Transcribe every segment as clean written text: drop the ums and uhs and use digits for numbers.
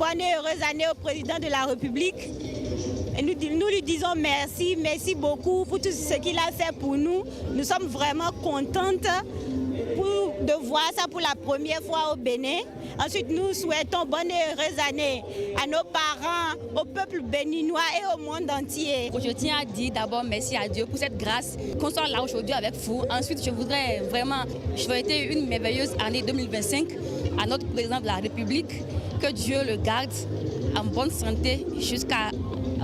bonne et heureuse année au président de la République. Et nous lui disons merci, merci beaucoup pour tout ce qu'il a fait pour nous. Nous sommes vraiment contentes de voir ça pour la première fois au Bénin. Ensuite, nous souhaitons bonne et heureuse année à nos parents, au peuple béninois et au monde entier. Je tiens à dire d'abord merci à Dieu pour cette grâce qu'on soit là aujourd'hui avec vous. Ensuite, je voudrais vraiment souhaiter une merveilleuse année 2025 à notre président de la République. Que Dieu le garde en bonne santé jusqu'à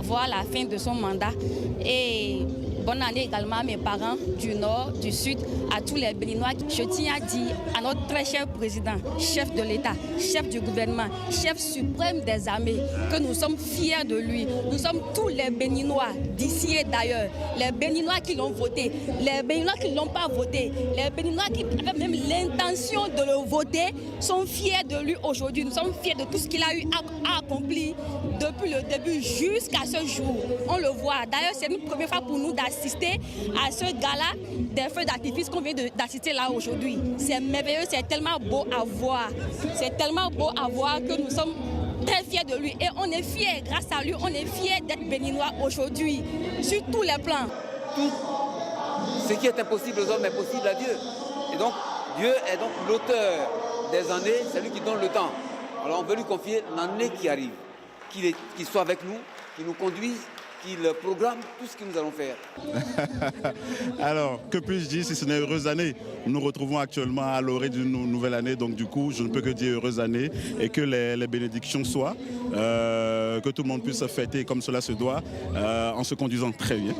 voir la fin de son mandat. Et bonne année également à mes parents du Nord, du Sud, à tous les Béninois. Je tiens à dire à notre très cher président, chef de l'État, chef du gouvernement, chef suprême des armées, que nous sommes fiers de lui. Nous sommes tous les Béninois d'ici et d'ailleurs, les Béninois qui l'ont voté, les Béninois qui ne l'ont pas voté, les Béninois qui avaient même l'intention de le voter, sont fiers de lui aujourd'hui. Nous sommes fiers de tout ce qu'il a eu à accomplir depuis le début jusqu'à ce jour. On le voit. D'ailleurs, c'est une première fois pour nous d'assister à ce gala des feux d'artifice qu'on vient d'assister là aujourd'hui. C'est merveilleux, c'est tellement beau à voir. C'est tellement beau à voir que nous sommes très fiers de lui. Et on est fiers, grâce à lui, on est fiers d'être béninois aujourd'hui, sur tous les plans. Tout ce qui est impossible aux hommes est possible à Dieu. Et donc, Dieu est donc l'auteur des années, c'est lui qui donne le temps. Alors on veut lui confier l'année qui arrive, qu'il soit avec nous, qu'il nous conduise, qu'il programme tout ce que nous allons faire. Alors, que puis-je dire si ce n'est heureuse année? Nous nous retrouvons actuellement à l'orée d'une nouvelle année, donc du coup, je ne peux que dire heureuse année et que les bénédictions soient, que tout le monde puisse fêter comme cela se doit, en se conduisant très bien.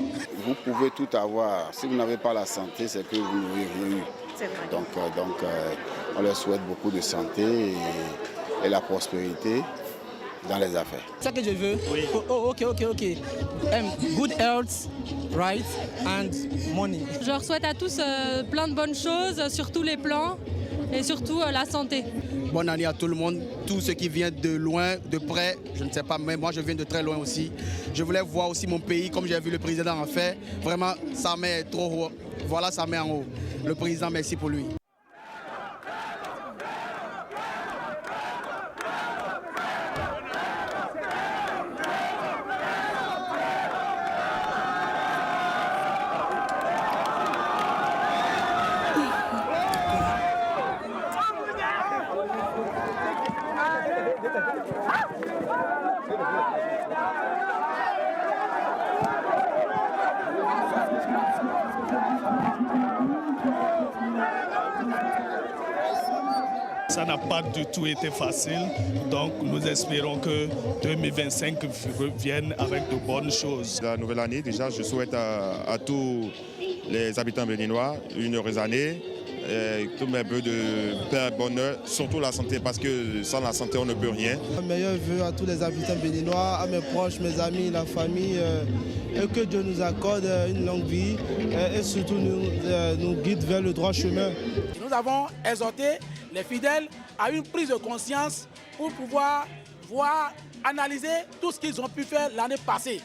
Vous pouvez tout avoir. Si vous n'avez pas la santé, c'est que vous n'avez rien eu. C'est vrai. Donc, on leur souhaite beaucoup de santé et la prospérité dans les affaires. C'est ce que je veux. Oui. Oh, ok. Good health, right, and money. Je leur souhaite à tous plein de bonnes choses sur tous les plans et surtout la santé. Bonne année à tout le monde, tous ceux qui viennent de loin, de près, je ne sais pas, mais moi je viens de très loin aussi. Je voulais voir aussi mon pays, comme j'ai vu le président en faire. Vraiment, ça met trop haut. Voilà, ça met en haut. Le président, merci pour lui. Ça n'a pas du tout été facile, donc nous espérons que 2025 vienne avec de bonnes choses. La nouvelle année, déjà, je souhaite à tous les habitants béninois une heureuse année, tous mes vœux de paix, bonheur, surtout la santé, parce que sans la santé, on ne peut rien. Meilleurs vœux à tous les habitants béninois, à mes proches, mes amis, la famille, et que Dieu nous accorde une longue vie et surtout nous guide vers le droit chemin. Nous avons exhorté les fidèles à une prise de conscience pour pouvoir voir, analyser tout ce qu'ils ont pu faire l'année passée.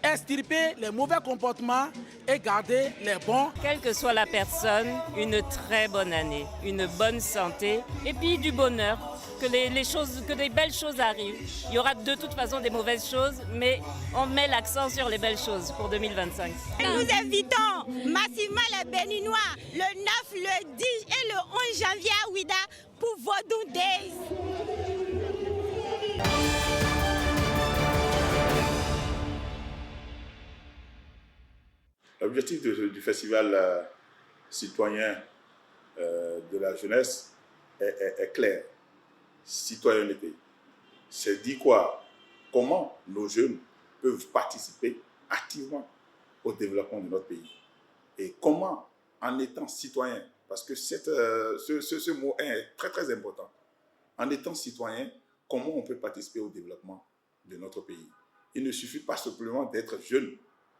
Extirper les mauvais comportements et garder les bons. Quelle que soit la personne, une très bonne année, une bonne santé et puis du bonheur. Que des belles choses arrivent. Il y aura de toute façon des mauvaises choses, mais on met l'accent sur les belles choses pour 2025. Nous invitons massivement les Béninois le 9, le 10 et le 11 janvier à Ouida pour Vodou Days. L'objectif du festival citoyen de la jeunesse est clair. Citoyenneté. C'est dit quoi? Comment nos jeunes peuvent participer activement au développement de notre pays. Et comment, en étant citoyen, parce que ce mot est très très important, en étant citoyen, comment on peut participer au développement de notre pays. Il ne suffit pas simplement d'être jeune,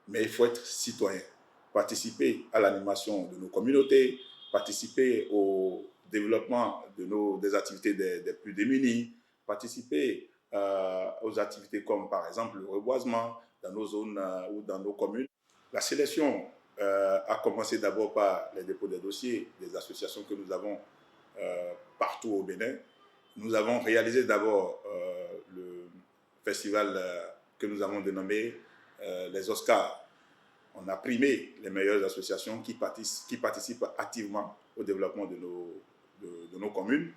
mais il faut être citoyen. Participer à l'animation de nos communautés, participer au développement des activités des plus démunis, participer aux activités comme par exemple le reboisement dans nos zones ou dans nos communes. La sélection a commencé d'abord par les dépôts des dossiers des associations que nous avons partout au Bénin. Nous avons réalisé d'abord festival que nous avons dénommé les Oscars. On a primé les meilleures associations qui participent activement au développement de nos communes.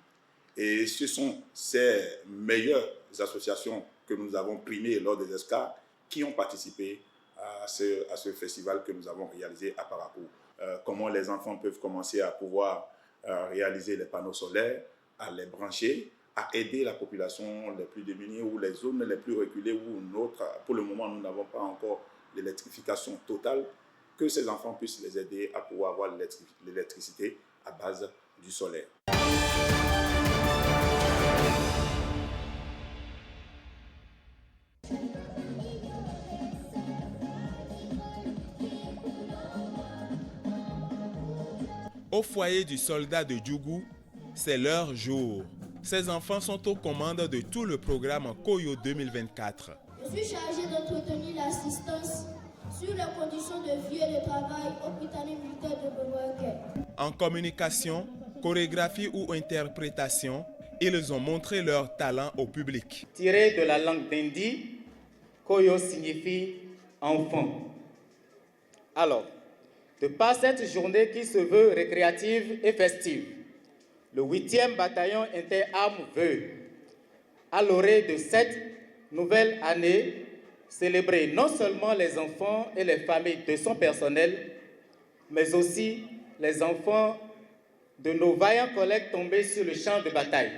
Et ce sont ces meilleures associations que nous avons primées lors des Oscars qui ont participé à ce festival que nous avons réalisé à Parakou. Comment les enfants peuvent commencer à pouvoir réaliser les panneaux solaires, à les brancher, à aider la population les plus démunies ou les zones les plus reculées où pour le moment nous n'avons pas encore l'électrification totale, que ces enfants puissent les aider à pouvoir avoir l'électricité à base du solaire. Au foyer du soldat de Djougou, c'est leur jour. Ces enfants sont aux commandes de tout le programme Koyo 2024. Je suis chargé d'entretenir l'assistance sur les conditions de vie et de travail au Britannique militaire de Boboaké. En communication, chorégraphie ou interprétation, ils ont montré leur talent au public. Tiré de la langue d'Indi, Koyo signifie enfant. Alors, de par cette journée qui se veut récréative et festive, le 8e bataillon interarmes veut, à l'orée de cette nouvelle année, célébrer non seulement les enfants et les familles de son personnel, mais aussi les enfants de nos vaillants collègues tombés sur le champ de bataille.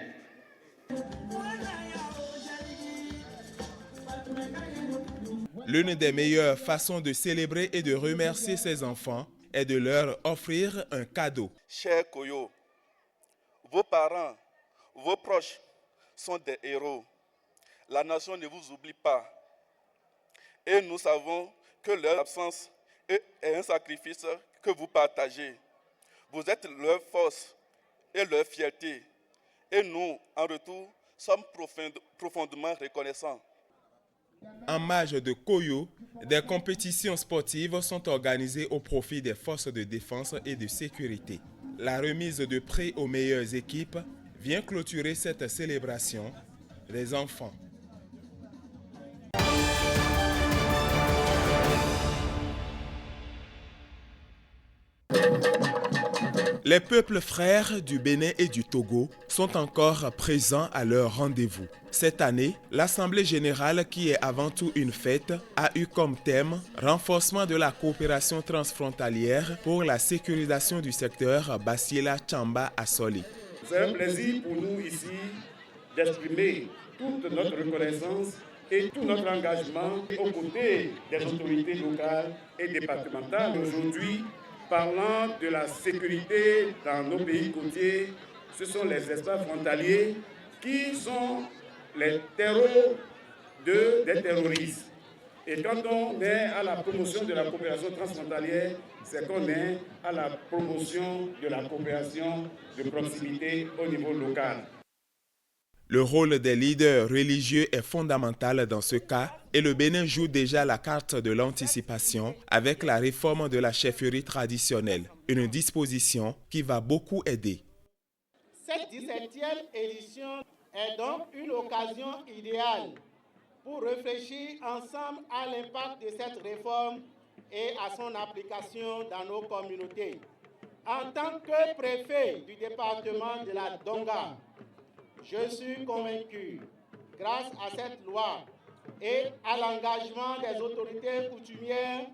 L'une des meilleures façons de célébrer et de remercier ces enfants est de leur offrir un cadeau. Chers Koyo, vos parents, vos proches sont des héros. La nation ne vous oublie pas. Et nous savons que leur absence est un sacrifice que vous partagez. Vous êtes leur force et leur fierté. Et nous, en retour, sommes profondément reconnaissants. En marge de Koyo, des compétitions sportives sont organisées au profit des forces de défense et de sécurité. La remise de prix aux meilleures équipes vient clôturer cette célébration des enfants. Les peuples frères du Bénin et du Togo sont encore présents à leur rendez-vous. Cette année, l'Assemblée générale, qui est avant tout une fête, a eu comme thème « Renforcement de la coopération transfrontalière pour la sécurisation du secteur Bassiela-Tchamba-Assoli ». C'est un plaisir pour nous ici d'exprimer toute notre reconnaissance et tout notre engagement aux côtés des autorités locales et départementales. Aujourd'hui, parlant de la sécurité dans nos pays côtiers, ce sont les espaces frontaliers qui sont les terreaux des terroristes. Et quand on est à la promotion de la coopération transfrontalière, c'est qu'on est à la promotion de la coopération de proximité au niveau local. Le rôle des leaders religieux est fondamental dans ce cas et le Bénin joue déjà la carte de l'anticipation avec la réforme de la chefferie traditionnelle, une disposition qui va beaucoup aider. Cette 17e édition est donc une occasion idéale pour réfléchir ensemble à l'impact de cette réforme et à son application dans nos communautés. En tant que préfet du département de la Donga, je suis convaincu, grâce à cette loi et à l'engagement des autorités coutumières,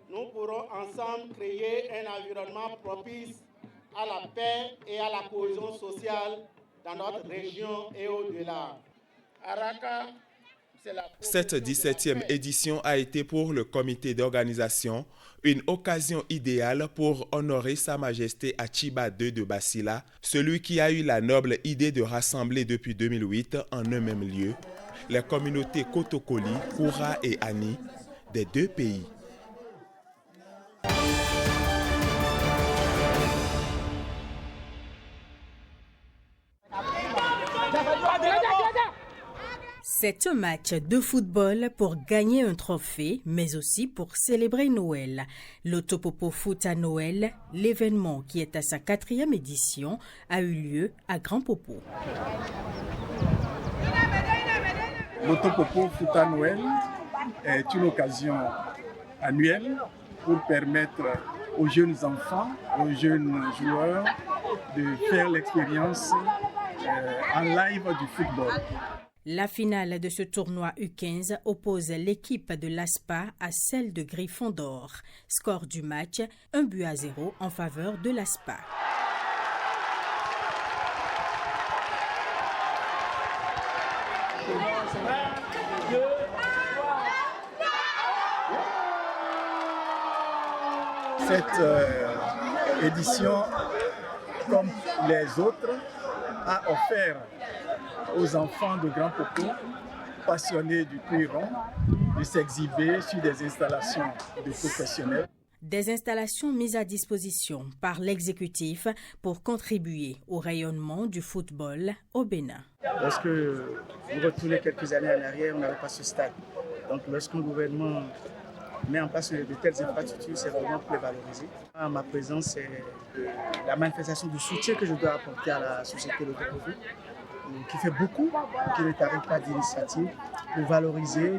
nous pourrons ensemble créer un environnement propice à la paix et à la cohésion sociale dans notre région et au-delà. Araka, cette 17e édition a été pour le comité d'organisation une occasion idéale pour honorer Sa Majesté Achiba II de Bassila, celui qui a eu la noble idée de rassembler depuis 2008 en un même lieu les communautés Kotokoli, Koura et Ani des deux pays. C'est un match de football pour gagner un trophée, mais aussi pour célébrer Noël. L'Autopopo Foot à Noël, l'événement qui est à sa 4e édition, a eu lieu à Grand Popo. L'Autopopo Foot à Noël est une occasion annuelle pour permettre aux jeunes enfants, aux jeunes joueurs de faire l'expérience en live du football. La finale de ce tournoi U15 oppose l'équipe de l'ASPA à celle de Griffon d'Or. Score du match, 1-0 en faveur de l'ASPA. Cette édition, comme les autres, a offert aux enfants de Grand Popo, passionnés du cuiron, de s'exhiber sur des installations de professionnels. Des installations mises à disposition par l'exécutif pour contribuer au rayonnement du football au Bénin. Lorsque vous retournez quelques années en arrière, on n'avait pas ce stade. Donc lorsqu'un gouvernement met en place de telles infrastructures, c'est vraiment pour les valoriser. Ma présence, c'est la manifestation de soutien que je dois apporter à la société de l'Autopopo, qui fait beaucoup, qui ne t'arrête pas d'initiative pour valoriser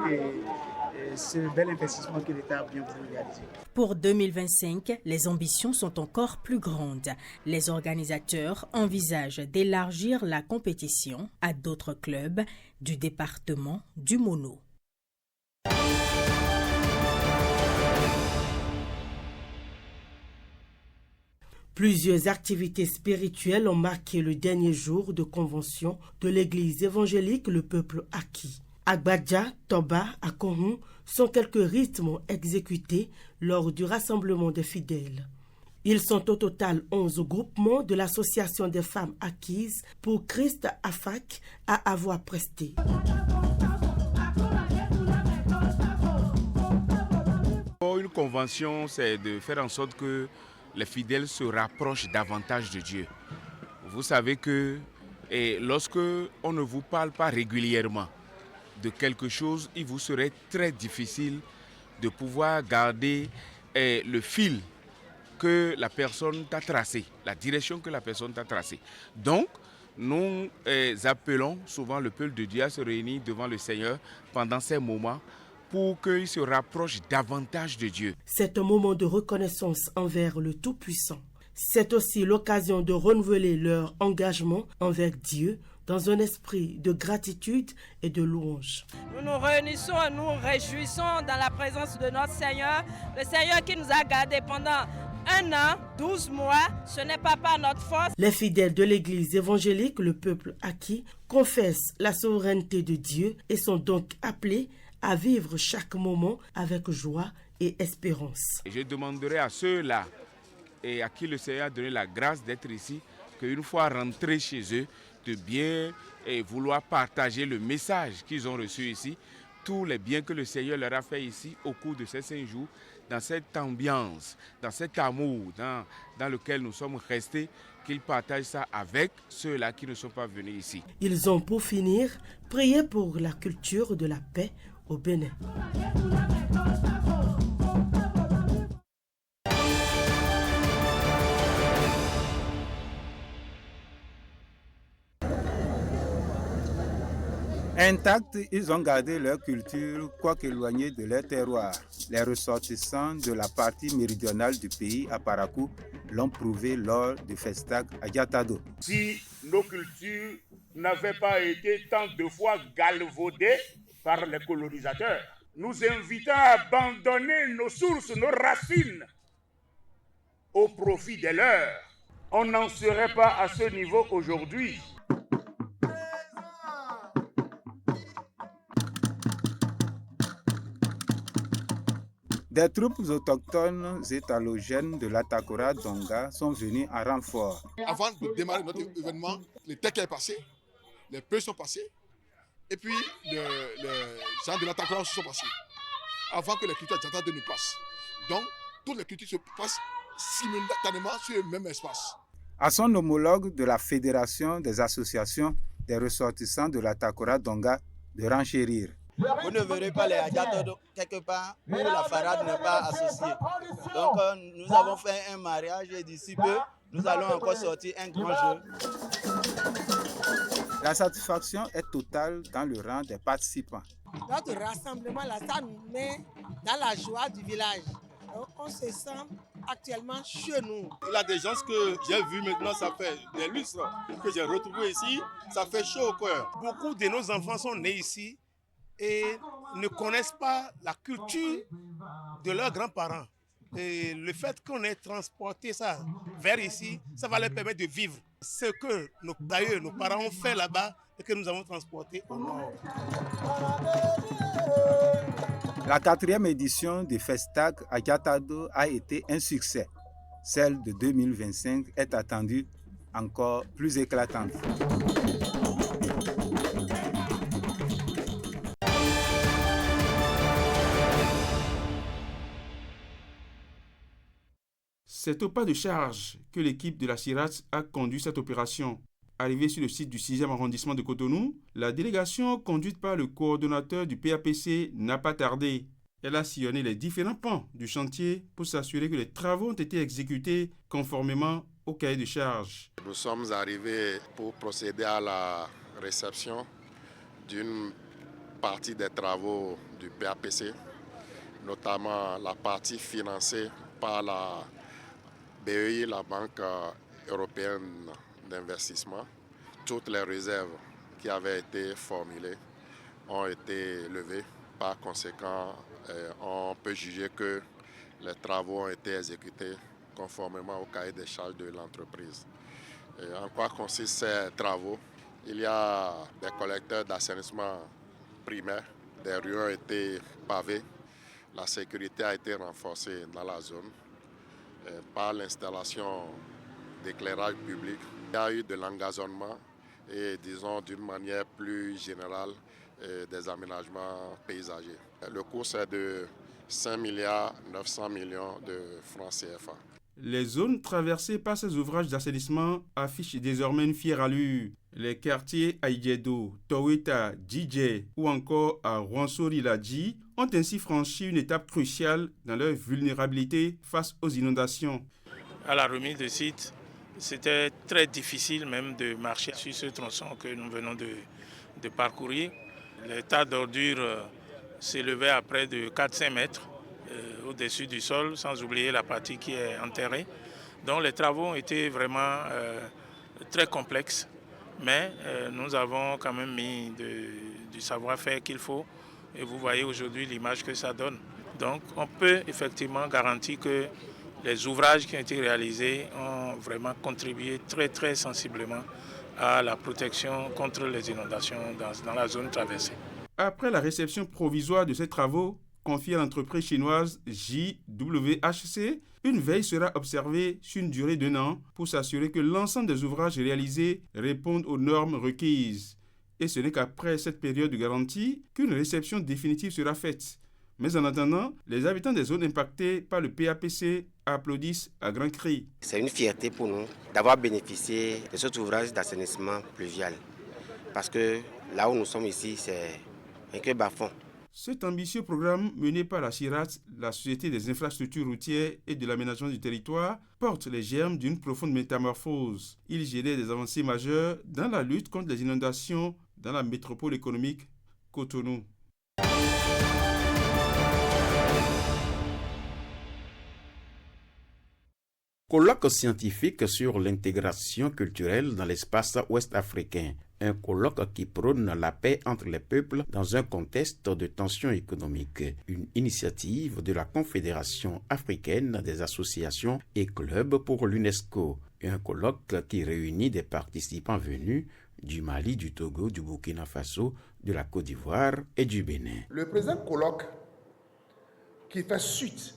ce bel investissement que l'État a bien voulu réaliser. Pour 2025, les ambitions sont encore plus grandes. Les organisateurs envisagent d'élargir la compétition à d'autres clubs du département du Mono. Plusieurs activités spirituelles ont marqué le dernier jour de convention de l'église évangélique Le Peuple Acquis. Agbadja, Toba, Akohun sont quelques rythmes exécutés lors du rassemblement des fidèles. Ils sont au total 11 groupements de l'association des femmes acquises pour Christ AFAC à avoir presté. Une convention, c'est de faire en sorte que les fidèles se rapprochent davantage de Dieu. Vous savez que lorsque on ne vous parle pas régulièrement de quelque chose, il vous serait très difficile de pouvoir garder le fil que la personne t'a tracé, la direction que la personne t'a tracée. Donc, nous appelons souvent le peuple de Dieu à se réunir devant le Seigneur pendant ces moments pour qu'il se rapproche davantage de Dieu. C'est un moment de reconnaissance envers le Tout-Puissant. C'est aussi l'occasion de renouveler leur engagement envers Dieu dans un esprit de gratitude et de louange. Nous nous réunissons et nous réjouissons dans la présence de notre Seigneur, le Seigneur qui nous a gardés pendant 1 an, 12 mois, ce n'est pas par notre force. Les fidèles de l'église évangélique, le peuple acquis, confessent la souveraineté de Dieu et sont donc appelés à vivre chaque moment avec joie et espérance. Je demanderai à ceux-là et à qui le Seigneur a donné la grâce d'être ici, qu'une fois rentrés chez eux, de bien vouloir partager le message qu'ils ont reçu ici, tous les biens que le Seigneur leur a fait ici au cours de ces 5 jours, dans cette ambiance, dans cet amour dans lequel nous sommes restés, qu'ils partagent ça avec ceux-là qui ne sont pas venus ici. Ils ont pour finir prié pour la culture de la paix au Bénin. Intacts, ils ont gardé leur culture, quoique éloignés de leur terroir. Les ressortissants de la partie méridionale du pays, à Parakou, l'ont prouvé lors du Festag à Yatado. Si nos cultures n'avaient pas été tant de fois galvaudées par les colonisateurs, nous invitons à abandonner nos sources, nos racines, au profit des leurs. On n'en serait pas à ce niveau aujourd'hui. Des troupes autochtones et halogènes de l'Atakora Donga sont venus en renfort. Avant de démarrer notre événement, les tecs est passé, les peu sont passés, et puis les gens de l'Atakora sont passés, avant que les cultures de nous passent. Donc, toutes les cultures se passent simultanément sur le même espace. À son homologue de la Fédération des associations des ressortissants de l'Atakora Donga de renchérir. Vous ne verrez pas les Adjatodo quelque part où la Farade n'est pas associée. Donc nous avons fait un mariage et d'ici peu, nous allons encore sortir un grand jeu. La satisfaction est totale dans le rang des participants. Notre rassemblement, là, ça nous met dans la joie du village. Donc, on se sent actuellement chez nous. Il y a des gens que j'ai vus maintenant, ça fait des lustres que j'ai retrouvés ici, ça fait chaud au cœur. Beaucoup de nos enfants sont nés ici et ne connaissent pas la culture de leurs grands-parents. Et le fait qu'on ait transporté ça vers ici, ça va leur permettre de vivre ce que nos parents ont fait là-bas et que nous avons transporté au nord. La 4e édition du Festag Ajatado a été un succès. Celle de 2025 est attendue encore plus éclatante. C'est au pas de charge que l'équipe de la CIRADS a conduit cette opération. Arrivée sur le site du 6e arrondissement de Cotonou, la délégation conduite par le coordonnateur du PAPC n'a pas tardé. Elle a sillonné les différents pans du chantier pour s'assurer que les travaux ont été exécutés conformément au cahier de charge. Nous sommes arrivés pour procéder à la réception d'une partie des travaux du PAPC, notamment la partie financée par la BEI, la Banque européenne d'investissement. Toutes les réserves qui avaient été formulées ont été levées. Par conséquent, on peut juger que les travaux ont été exécutés conformément au cahier des charges de l'entreprise. En quoi consistent ces travaux? Il y a des collecteurs d'assainissement primaire, des rues ont été pavées, la sécurité a été renforcée dans la zone par l'installation d'éclairage public. Il y a eu de l'engazonnement et, disons, d'une manière plus générale, des aménagements paysagers. Le coût, c'est de 5 900 milliards de francs CFA. Les zones traversées par ces ouvrages d'assainissement affichent désormais une fière allure. Les quartiers Aïdjedo, Toweta, Djidje ou encore à Rwansori-Ladji ont ainsi franchi une étape cruciale dans leur vulnérabilité face aux inondations. À la remise de site, c'était très difficile même de marcher sur ce tronçon que nous venons de parcourir. L'état d'ordure s'élevait à près de 400 mètres au-dessus du sol, sans oublier la partie qui est enterrée. Donc les travaux ont été vraiment très complexes, mais nous avons quand même mis du savoir-faire qu'il faut. Et vous voyez aujourd'hui l'image que ça donne. Donc on peut effectivement garantir que les ouvrages qui ont été réalisés ont vraiment contribué très très sensiblement à la protection contre les inondations dans la zone traversée. Après la réception provisoire de ces travaux, confiée à l'entreprise chinoise JWHC, une veille sera observée sur une durée d'1 an pour s'assurer que l'ensemble des ouvrages réalisés répondent aux normes requises. Et ce n'est qu'après cette période de garantie qu'une réception définitive sera faite. Mais en attendant, les habitants des zones impactées par le PAPC applaudissent à grands cris. C'est une fierté pour nous d'avoir bénéficié de cet ouvrage d'assainissement pluvial. Parce que là où nous sommes ici, c'est un cœur bas-fond. Cet ambitieux programme mené par la CIRADS, la Société des infrastructures routières et de l'aménagement du territoire, porte les germes d'une profonde métamorphose. Il génère des avancées majeures dans la lutte contre les inondations dans la métropole économique Cotonou. Colloque scientifique sur l'intégration culturelle dans l'espace ouest-africain. Un colloque qui prône la paix entre les peuples dans un contexte de tensions économiques. Une initiative de la Confédération africaine des associations et clubs pour l'UNESCO. Un colloque qui réunit des participants venus du Mali, du Togo, du Burkina Faso, de la Côte d'Ivoire et du Bénin. Le présent colloque, qui fait suite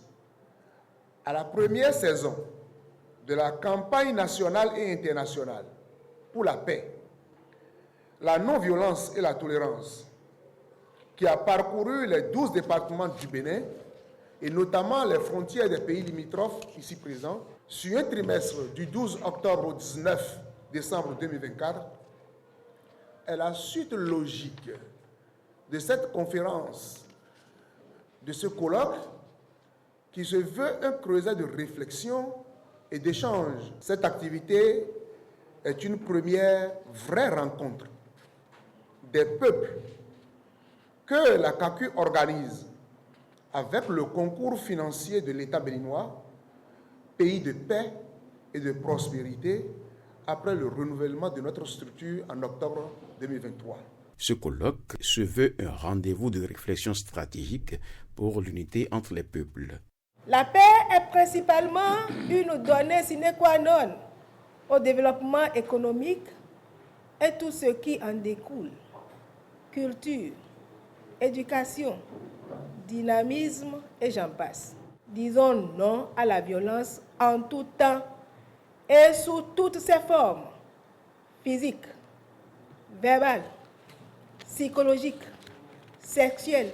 à la première saison de la campagne nationale et internationale pour la paix, la non-violence et la tolérance, qui a parcouru les 12 départements du Bénin et notamment les frontières des pays limitrophes ici présents, sur un trimestre du 12 octobre au 19 décembre 2024, est la suite logique de cette conférence, de ce colloque, qui se veut un creuset de réflexion et d'échange. Cette activité est une première vraie rencontre des peuples que la CACU organise avec le concours financier de l'État béninois, pays de paix et de prospérité, après le renouvellement de notre structure en octobre 2023. Ce colloque se veut un rendez-vous de réflexion stratégique pour l'unité entre les peuples. La paix est principalement une donnée sine qua non au développement économique et tout ce qui en découle. Culture, éducation, dynamisme et j'en passe. Disons non à la violence en tout temps et sous toutes ses formes, physiques, verbales, psychologiques, sexuelles,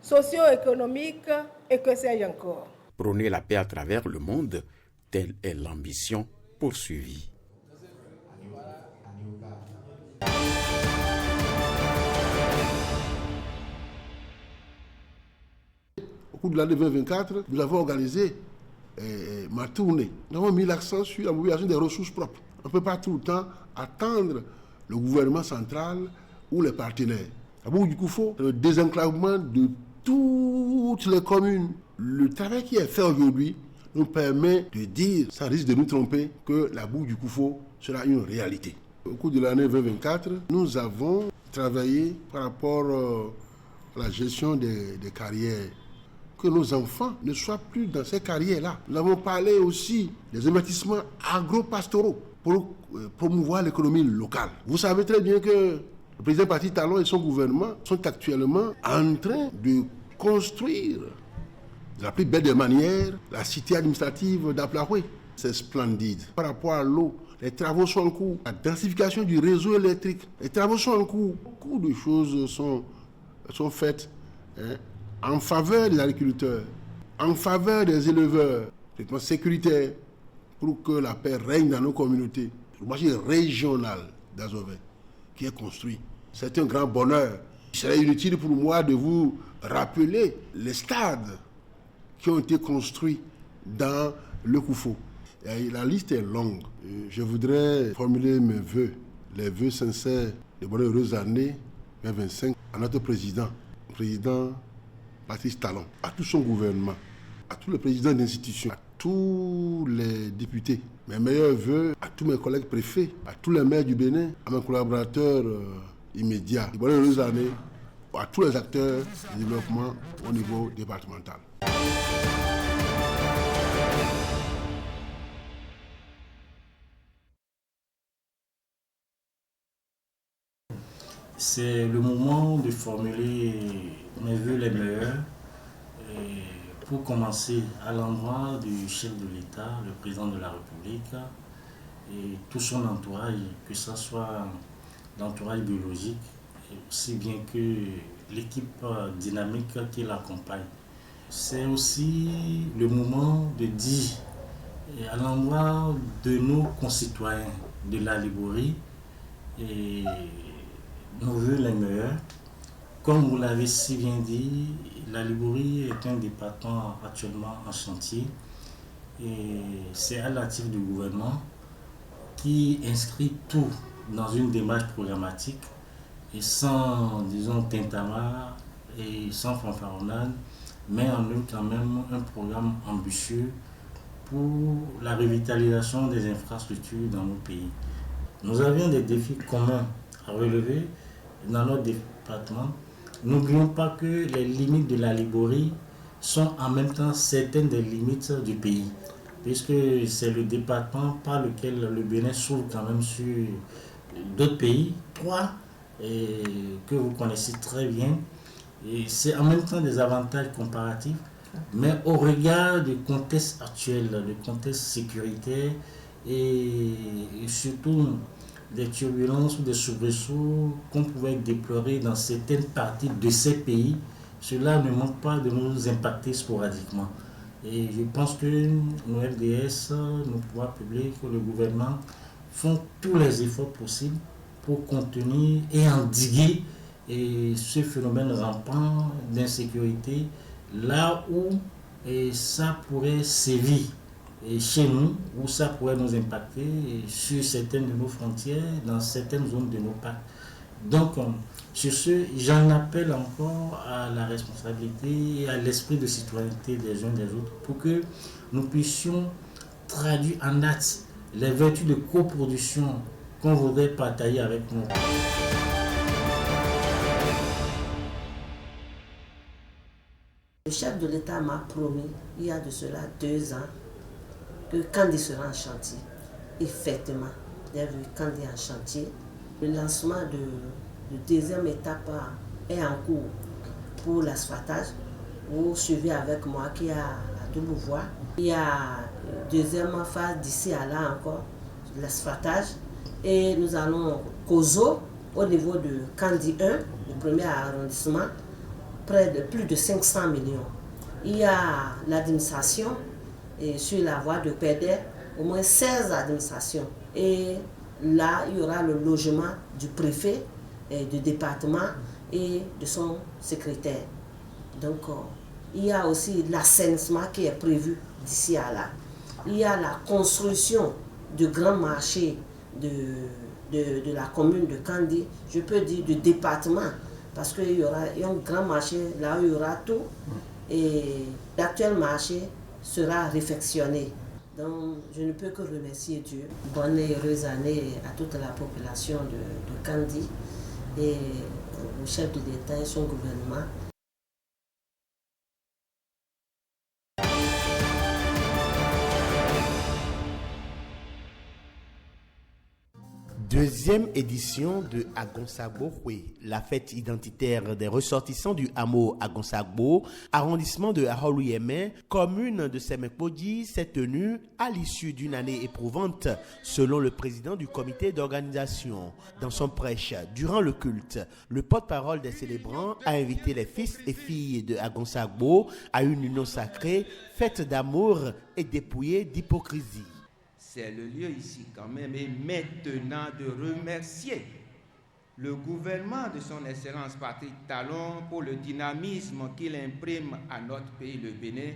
socio-économiques et que sais-je encore. Prôner la paix à travers le monde, telle est l'ambition poursuivie. Au cours de l'année 2024, nous avons organisé ma tournée. Nous avons mis l'accent sur la mobilisation des ressources propres. On ne peut pas tout le temps attendre le gouvernement central ou les partenaires. À bout du Koufo, le désenclavement de toutes les communes. Le travail qui est fait aujourd'hui nous permet de dire, sans risque de nous tromper, que la boue du Koufo sera une réalité. Au cours de l'année 2024, nous avons travaillé par rapport à la gestion des carrières. Que nos enfants ne soient plus dans ces carrières-là. Nous avons parlé aussi des investissements agro-pastoraux pour promouvoir l'économie locale. Vous savez très bien que le président Patrice Talon et son gouvernement sont actuellement en train de construire de la plus belle des manières la cité administrative d'Aplaoué. C'est splendide. Par rapport à l'eau, les travaux sont en cours. La densification du réseau électrique, les travaux sont en cours. Beaucoup de choses sont faites en faveur des agriculteurs, en faveur des éleveurs, traitement sécuritaire, pour que la paix règne dans nos communautés. Le marché régional d'Azové qui est construit, c'est un grand bonheur. Il serait inutile pour moi de vous rappeler les stades qui ont été construits dans le Koufo. Et la liste est longue. Je voudrais formuler mes vœux, les vœux sincères de bonne heureuse année 2025 à notre président Patrice Talon, à tout son gouvernement, à tous les présidents d'institutions, à tous les députés. Mes meilleurs vœux à tous mes collègues préfets, à tous les maires du Bénin, à mes collaborateurs immédiats. Bonne heureuse année à tous les acteurs du développement au niveau départemental. C'est le moment de formuler mes vœux les meilleurs. Pour commencer, à l'endroit du chef de l'État, le président de la République et tout son entourage, que ce soit l'entourage biologique, aussi bien que l'équipe dynamique qui l'accompagne. C'est aussi le moment de dire à l'endroit de nos concitoyens de la Liborie et nos vœux les meilleurs. Comme vous l'avez si bien dit, la Liborie est un département actuellement en chantier et c'est à l'actif du gouvernement qui inscrit tout dans une démarche programmatique et sans, disons, tintamarre et sans fanfaronnade, mais en œuvre quand même un programme ambitieux pour la revitalisation des infrastructures dans nos pays. Nous avions des défis communs à relever dans notre département. N'oublions pas que les limites de la Liborie sont en même temps certaines des limites du pays, puisque c'est le département par lequel le Bénin s'ouvre quand même sur d'autres pays, trois, que vous connaissez très bien. Et c'est en même temps des avantages comparatifs, mais au regard du contexte actuel, du contexte sécuritaire et surtout des turbulences ou des soubresauts qu'on pouvait déplorer dans certaines parties de ces pays, cela ne manque pas de nous impacter sporadiquement. Et je pense que nos RDS, nos pouvoirs publics, le gouvernement font tous les efforts possibles pour contenir et endiguer ce phénomène rampant d'insécurité là où ça pourrait sévir. Et chez nous, où ça pourrait nous impacter sur certaines de nos frontières, dans certaines zones de nos parcs. Donc, sur ce, j'en appelle encore à la responsabilité et à l'esprit de citoyenneté des uns des autres pour que nous puissions traduire en actes les vertus de coproduction qu'on voudrait partager avec nous. Le chef de l'État m'a promis, il y a de cela 2 ans, que Kandi sera en chantier. Effectivement, j'ai vu Kandi en chantier. Le lancement de deuxième étape est en cours pour l'asphaltage. Vous suivez avec moi qui est à double voie. Il y a deuxième phase d'ici à là encore, l'asphaltage. Et nous allons Kozo, au niveau de Kandi 1, le premier arrondissement, près de plus de 500 millions. Il y a l'administration et sur la voie de Pédé, au moins 16 administrations. Et là, il y aura le logement du préfet, et du département et de son secrétaire. Donc, il y a aussi l'assainissement qui est prévu d'ici à là. Il y a la construction de grands marchés de la commune de Kandi, je peux dire du département, parce qu'il y aura un grand marché là où il y aura tout, et l'actuel marché sera réfectionné. Donc, je ne peux que remercier Dieu. Bonne et heureuse année à toute la population de Kandi et au chef de l'État et son gouvernement. Deuxième édition de Agonsagbo Houé, la fête identitaire des ressortissants du hameau Agonsagbo, arrondissement de Aholu-Yémen, commune de Semekpodi, s'est tenue à l'issue d'une année éprouvante, selon le président du comité d'organisation. Dans son prêche, durant le culte, le porte-parole des célébrants a invité les fils et filles de Agonsagbo à une union sacrée, faite d'amour et dépouillée d'hypocrisie. C'est le lieu ici quand même et maintenant de remercier le gouvernement de son Excellence Patrick Talon pour le dynamisme qu'il imprime à notre pays, le Bénin,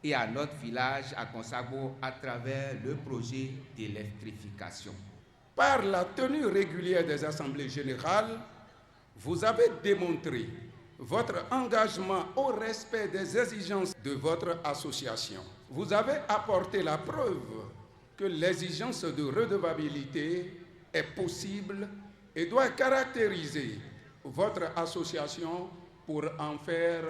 et à notre village à Agonsagbo à travers le projet d'électrification. Par la tenue régulière des assemblées générales, vous avez démontré votre engagement au respect des exigences de votre association. Vous avez apporté la preuve que l'exigence de redevabilité est possible et doit caractériser votre association pour en faire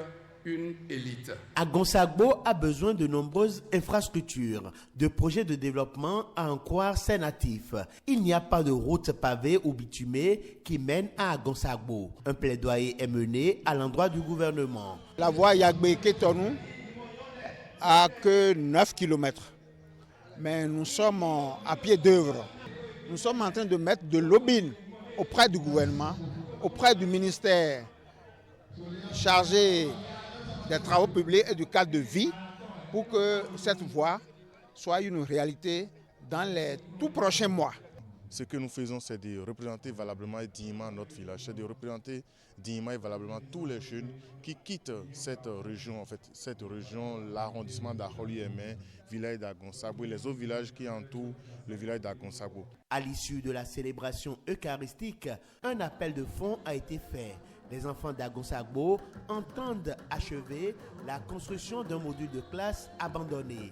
une élite. Agonsagbo a besoin de nombreuses infrastructures, de projets de développement à en croire ses natifs. Il n'y a pas de route pavée ou bitumée qui mène à Agonsagbo. Un plaidoyer est mené à l'endroit du gouvernement. La voie Yagbe-Ketonou a que 9 km. Mais nous sommes à pied d'œuvre. Nous sommes en train de mettre de l'obine auprès du gouvernement, auprès du ministère chargé des travaux publics et du cadre de vie pour que cette voie soit une réalité dans les tout prochains mois. Ce que nous faisons, c'est de représenter valablement et dignement notre village, c'est de représenter dignement et valablement tous les jeunes qui quittent cette région, l'arrondissement d'Aholu-Yémen, village d'Agonsagbo et les autres villages qui entourent le village d'Agonsagbo. À l'issue de la célébration eucharistique, un appel de fonds a été fait. Les enfants d'Agonsagbo entendent achever la construction d'un module de classe abandonné.